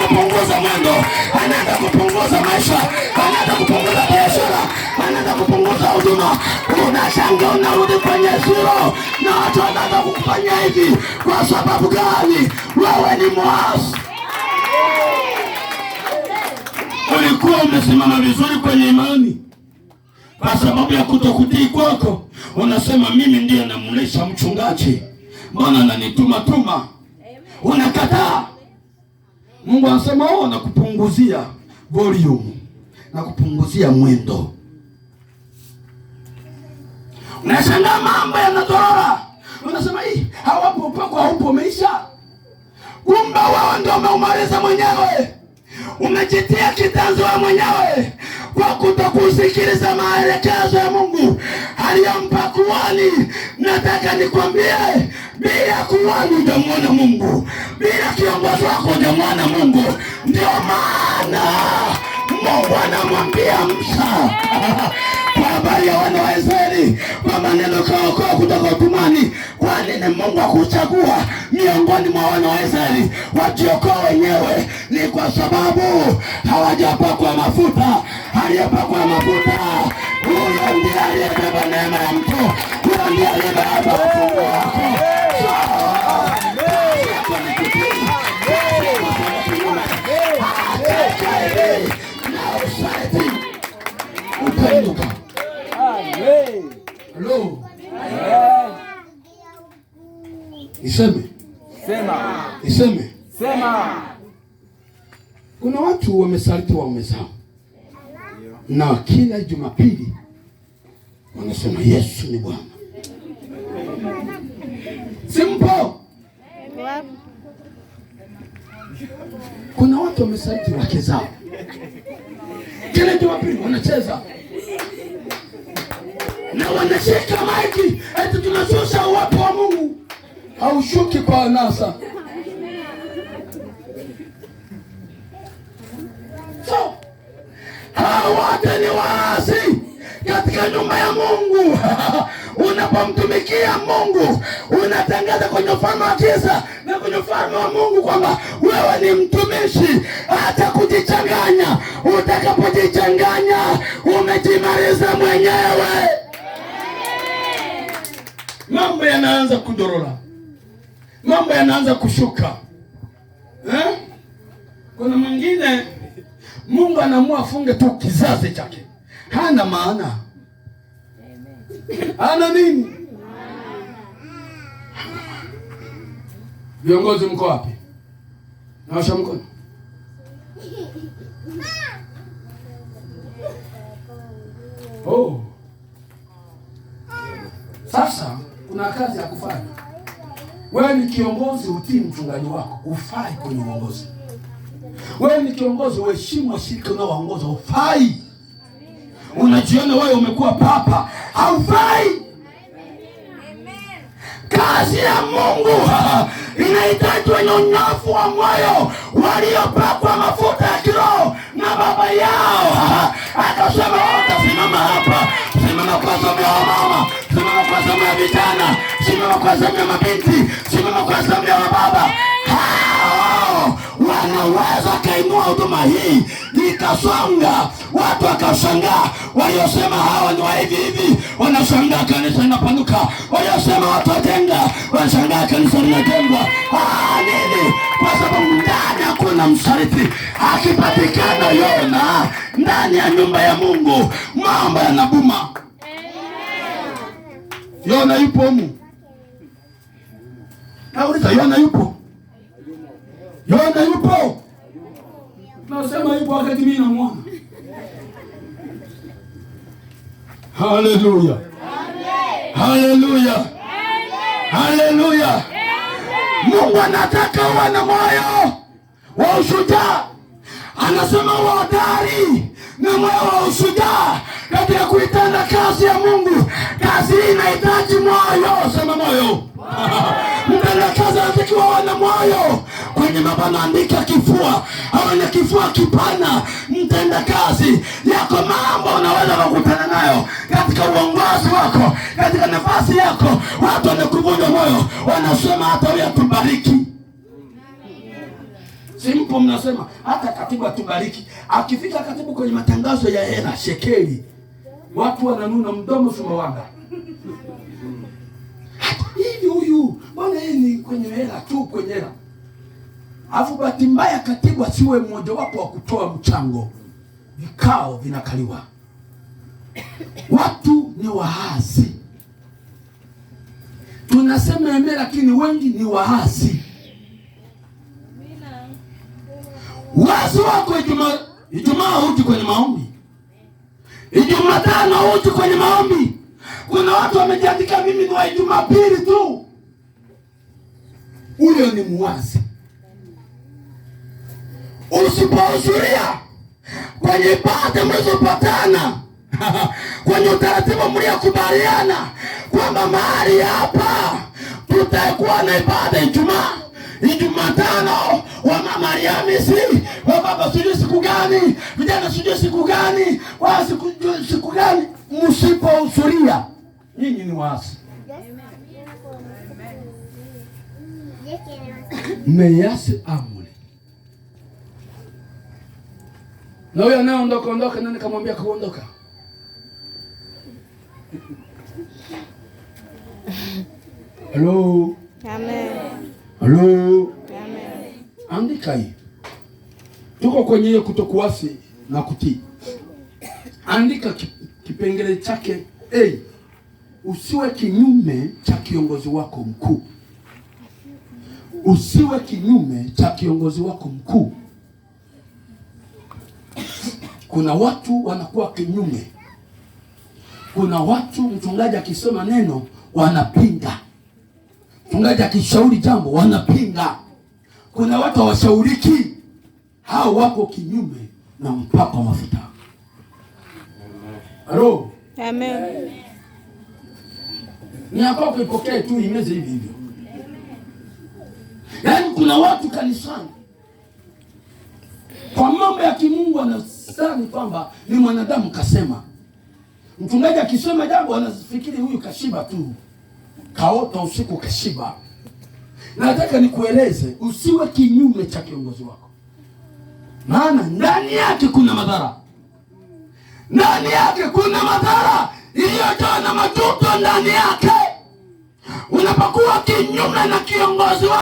kupunguza mwendo, anaenda kupunguza maisha, anaenda kupunguza biashara, anaenda kupunguza huduma. Unashangaa unarudi kwenye zero, na watu wanaanza kukufanya hivi. Kwa sababu gani? Wewe ni mwasi. Ulikuwa umesimama vizuri kwenye imani, kwa sababu ya kutokutii kwako unasema mimi ndiye namlisha mchungaji, mbona ananituma tuma? Unakataa. Mungu anasema wao nakupunguzia volume, nakupunguzia mwendo. Unashangaa mambo yanadorora, unasema hii hawapo upako haupo umeisha. Kumbe wewe ndio umeumaliza mwenyewe. Umejitia kitanzi wewe mwenyewe kwa kutokusikiliza maelekezo ya Mungu aliyompa kuhani. Nataka nikwambie, bila kuhani hujamwona Mungu, bila kiongozi wako hujamwona Mungu. Ndio maana Mungu anamwambia Musa kwa habari ya wana wa Israeli kwamba neno kaokoa kutoka utumwani. Kwa nini Mungu akuchagua miongoni mwa wana wa Israeli wajiokoa wenyewe? Ni kwa sababu hawajapakwa mafuta. Aliyepakwa mafuta, huyo ndiye aliyebeba neema ya mtu, huyo ndiye aliyebeba ufunguo wako. Hello. Iseme. Sema. Iseme. Sema. Kuna watu wamesaliti waume zao, na kila Jumapili wanasema Yesu ni Bwana. Simple. Kuna watu wamesaliti wake zao, kila Jumapili wanacheza na wanashika maiki eti tunashusha uwepo wa Mungu. Haushuki kwa anasa. So, hawa wote ni waasi katika nyumba ya Mungu. Unapomtumikia Mungu, unatangaza kwenye ufalme wa giza na kwenye ufalme wa Mungu kwamba wewe ni mtumishi. Hata kujichanganya, utakapojichanganya umejimaliza mwenyewe. Mambo yanaanza kudorora, mambo yanaanza kushuka. Kuna mwingine Mungu anaamua afunge tu kizazi chake, hana maana. Hana nini? Viongozi mko wapi? Naosha mkono. Oh. Sasa kuna kazi ya kufanya. Wewe ni kiongozi, utii mchungaji wako, ufai kwenye uongozi. Wewe ni kiongozi, uheshimu washirika unaowaongoza, ufai. Unajiona wewe umekuwa papa, haufai. Kazi ya Mungu inahitaji unyofu wa moyo, waliopakwa mafuta ya kiroho na baba yao. Akasema watasimama hapa. Simama kwa sababu ya mama, simama kwa sababu ya vijana, simama kwa sababu ya mabinti, simama kwa sababu ya baba. Hao wanaweza kainua huduma hii ikasonga, watu wakashangaa. Waliosema hawa ni wa hivi hivi wanashangaa kanisa linapanuka, waliosema watu wajenga wanashangaa kanisa linajengwa. Nini? Kwa sababu ndani hakuna msaliti. Akipatikana Yona ndani ya nyumba ya Mungu, mambo yanabuma. Yona yupo humu? Nauliza, Yona yupo? Yona yupo? Nasema yupo wakati mimi namwona. Haleluya. Haleluya. Haleluya. Mungu anataka uwe na moyo wa ushujaa. Anasema uwe hodari na moyo wa ushujaa katika kuitenda kazi ya Mungu. Kazi hii inahitaji moyo. Sema moyo. Mtenda kazi anatakiwa uwe na moyo. Kwenye mabano andika kifua. Awe na kifua kipana. Mtenda kazi yako, mambo unaweza kukutana nayo katika uongozi wako, katika nafasi yako. Watu wanakuvunja moyo, wanasema hata wewe tubariki. Simpo mnasema hata katibu atubariki. Akifika katibu kwenye matangazo ya hela shekeli, watu wananuna mdomo Sumbawanga. Hivi huyu bwana yeye ni kwenye hela tu, kwenye hela. Alafu bahati mbaya katibu asiwe mmoja wapo wa kutoa mchango. Vikao vinakaliwa. Watu ni waasi. Tunasema eme, lakini wengi ni waasi. Waasi wako Ijumaa huji kwenye maombi, Ijumatano huji kwenye maombi. Kuna watu wamejiandika mimi ni wa Jumapili tu. Huyo ni muasi. Usipohudhuria kwenye ibada mlizopatana kwenye utaratibu mliokubaliana kwamba mahali hapa tutakuwa na ibada Ijumaa, Ijumatano, wa mama Alhamisi, wa baba sijui siku gani, vijana sijui siku gani, wa siku gani, msipohudhuria nyinyi ni waasi. Mmeyasi amri. Na huyo anaondoka nani kamwambia kuondoka? Hello. Amen. Hello. Amen. Andika hii. Tuko kwenye hiyo kutokuasi na kutii. Andika kipengele chake A. Usiwe kinyume cha kiongozi wako mkuu. Usiwe kinyume cha kiongozi wako mkuu. Kuna watu wanakuwa kinyume. Kuna watu mchungaji akisema neno wanapinga. Mchungaji akishauri jambo wanapinga. Kuna watu hawashauriki. Hao wako kinyume na mpaka mafuta. Halo. Amen. Ni hapo kuipokea tu imeze hivi hivyo. Yaani kuna watu kanisani kwa mambo ya kimungu anadhani kwamba ni mwanadamu kasema. Mchungaji akisema jambo anafikiri huyu kashiba tu. Kaota usiku kashiba. Nataka nikueleze usiwe kinyume cha kiongozi wako. Maana ndani yake kuna madhara. Ndani yake kuna madhara iliyojaa na majuto ndani yake. Unapokuwa kinyume na kiongozi wako